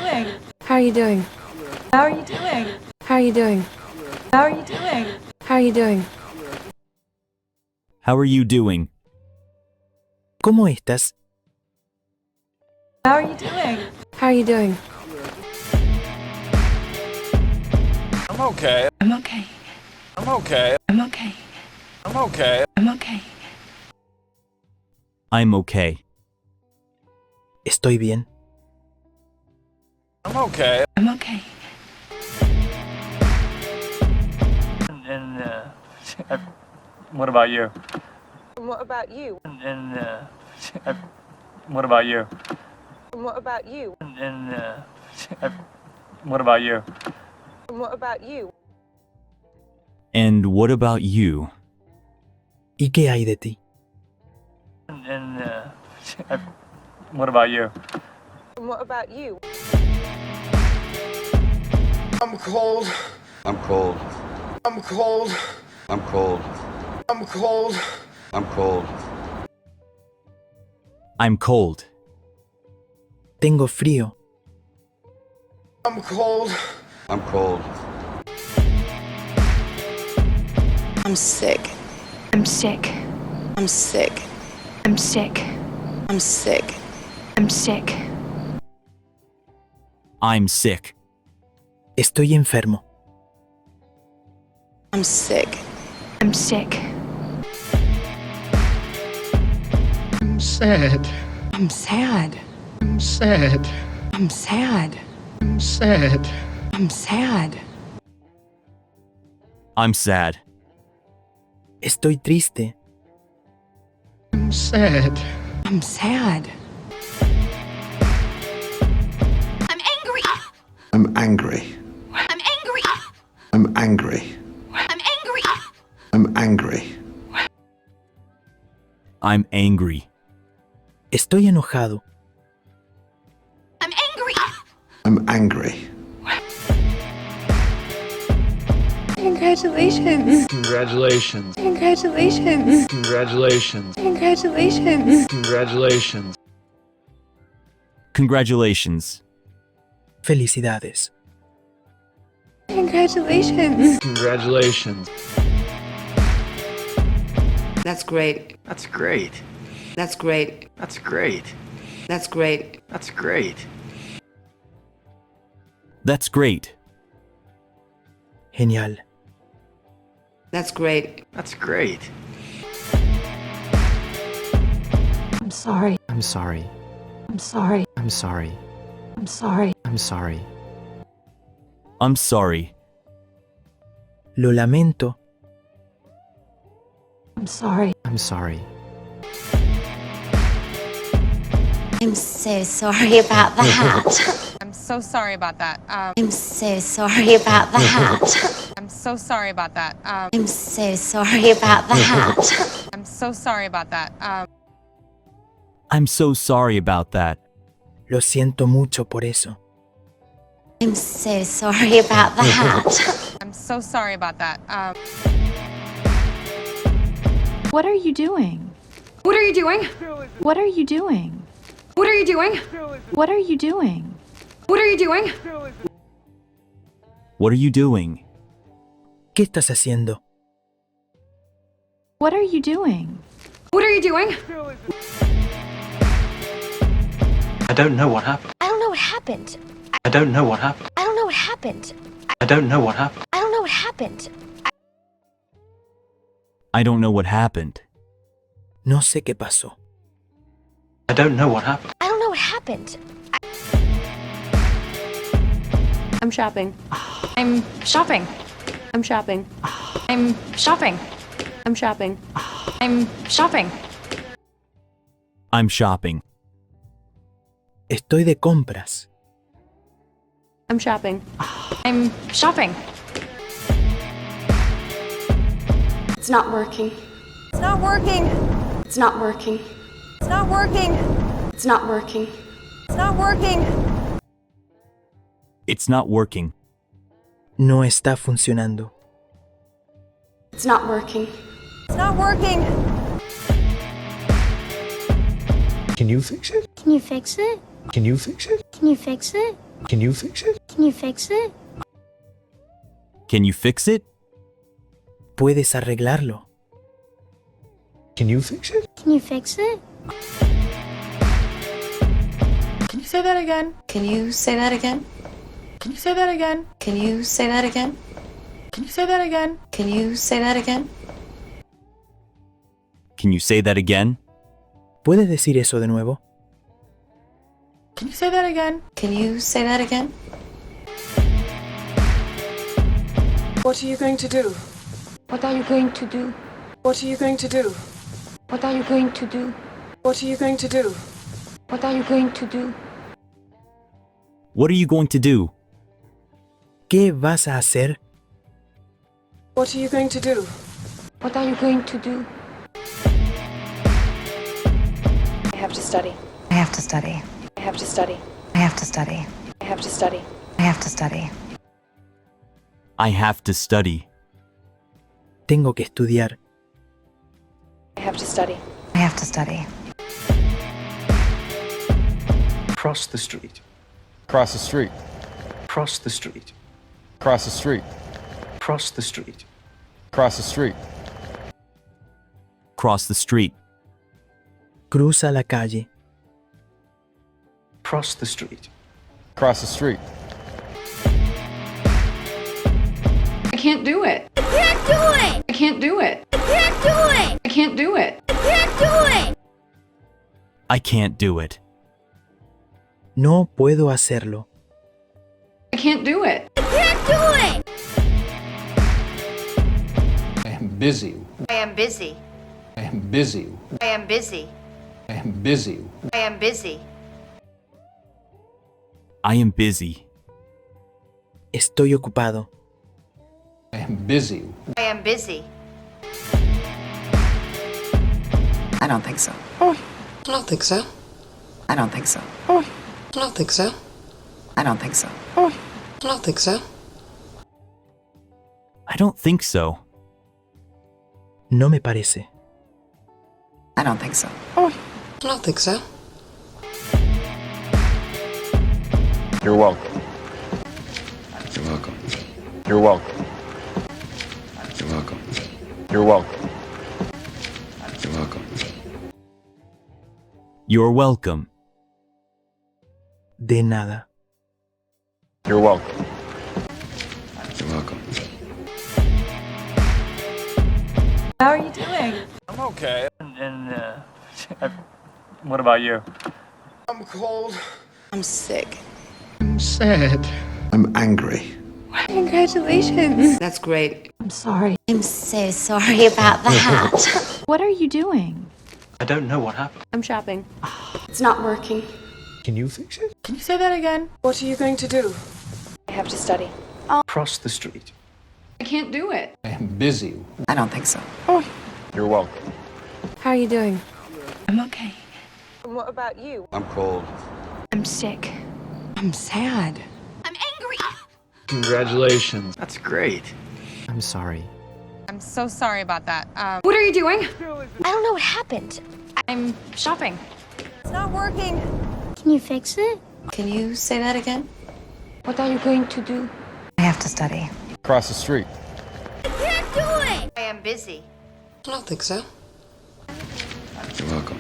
doing? How are you doing? How are you doing? How are you doing? How are you doing? How are you doing? How are you doing? ¿Cómo estás? How are you doing? How are you doing? I'm okay. I'm okay. I'm okay. I'm okay. I'm okay. I'm okay. I'm okay. Estoy bien. I'm okay. I'm okay. And what about you? And what about you? And what about you? And what about you? And what about you? And what about you? And what about you? ¿Y qué hay de ti? And what about you? And what about you? I'm cold. I'm cold. I'm cold. I'm cold. I'm cold. I'm cold. I'm cold. Tengo frío. I'm cold. I'm cold. I'm sick. I'm sick. I'm sick. I'm sick. I'm sick. I'm sick. I'm sick. Estoy enfermo. I'm sick. I'm sick. I'm sad. I'm sad. I'm sad. I'm sad. I'm sad. I'm sad. I'm sad. Estoy triste. I'm sad. I'm sad. I'm angry. I'm angry. I'm angry. I'm angry. I'm angry. I'm angry. I'm angry. Estoy enojado. I'm angry. I'm angry. Congratulations. Congratulations. Congratulations. Congratulations. Congratulations. Congratulations. Congratulations. Felicidades. Congratulations. Congratulations. That's great. That's great. That's great. That's great. That's great. That's great. That's great. Genial. That's great. That's great. I'm sorry. I'm sorry. I'm sorry. I'm sorry. I'm sorry. I'm sorry. I'm sorry. Lo lamento. I'm sorry. I'm sorry. I'm so sorry about that. I'm so sorry about that. I'm so sorry about that. I'm so sorry about that. I'm so sorry about that. I'm so sorry about that. I'm so sorry about that. Lo siento mucho por eso. I'm so sorry about that. I'm so sorry about that. What are you doing? What are you doing? What are you doing? What are you doing? What are you doing? What are you doing? What are you doing? ¿Qué estás haciendo? What are you doing? What are you doing? I don't know what happened. I don't know what happened. I don't know what happened. I don't know what happened. I don't know what happened. I don't know what happened. I don't know what happened. No sé qué pasó. I don't know what happened. I don't know what happened. I'm shopping. I'm shopping. I'm shopping. I'm shopping. I'm shopping. I'm shopping. I'm shopping. Estoy de compras. I'm shopping. I'm shopping. It's not working. It's not working. It's not working. It's not working. It's not working. It's not working. It's not working. No está funcionando. It's not working. It's not working. Can you fix it? Can you fix it? Can you fix it? Can you fix it? Can you fix it? Can you fix it? Can you fix it? ¿Puedes arreglarlo? Can you fix it? Can you fix it? Can you say that again? Can you say that again? Can you say that again? Can you say that again? Can you say that again? Can you say that again? Can you say that again? ¿Puedes decir eso de nuevo? Can you say that again? Can you say that again? What are you going to do? What are you going to do? What are you going to do? What are you going to do? What are you going to do? What are you going to do? What are you going to do? ¿Qué vas a hacer? What are you going to do? What are you going to do? I have to study. I have to study. I have to study. I have to study. I have to study. I have to study. I have to study. Tengo que estudiar. I have to study. I have to study. Cross the street. Cross the street. Cross the street. Cross the street. Cross the street. Cross the street. Cross the street. Cruza la calle. Cross the street. Cross the street. I can't do it. I can't do it! I can't do it. I can't do it! I can't do it. I can't do it! I can't do it. No puedo hacerlo. I can't do it. I can't do it! I am busy. I am busy. I am busy. I am busy. I am busy. I am busy. I am busy. Estoy ocupado. I am busy. I am busy. I don't think so. I don't think so. I don't think so. I don't think so. I don't think so. I don't think so. I don't think so. No me parece. I don't think so. I don't think so. You're welcome. You're welcome. You're welcome. You're welcome. You're welcome. You're welcome. You're welcome. De nada. You're welcome. You're welcome. How are you doing? I'm okay. What about you? I'm cold. I'm sick. I'm sad. I'm angry. Congratulations. That's great. I'm sorry. I'm so sorry about that. What are you doing? I don't know what happened. I'm shopping. It's not working. Can you fix it? Can you say that again? What are you going to do? I have to study. Cross the street. I can't do it. I am busy. I don't think so. You're welcome. How are you doing? I'm okay. What about you? I'm cold. I'm sick. I'm sad. I'm angry! Congratulations. That's great. I'm sorry. I'm so sorry about that. What are you doing? I don't know what happened. I'm shopping. It's not working. Can you fix it? Can you say that again? What are you going to do? I have to study. Cross the street. I can't do it! I am busy. I don't think so. You're welcome.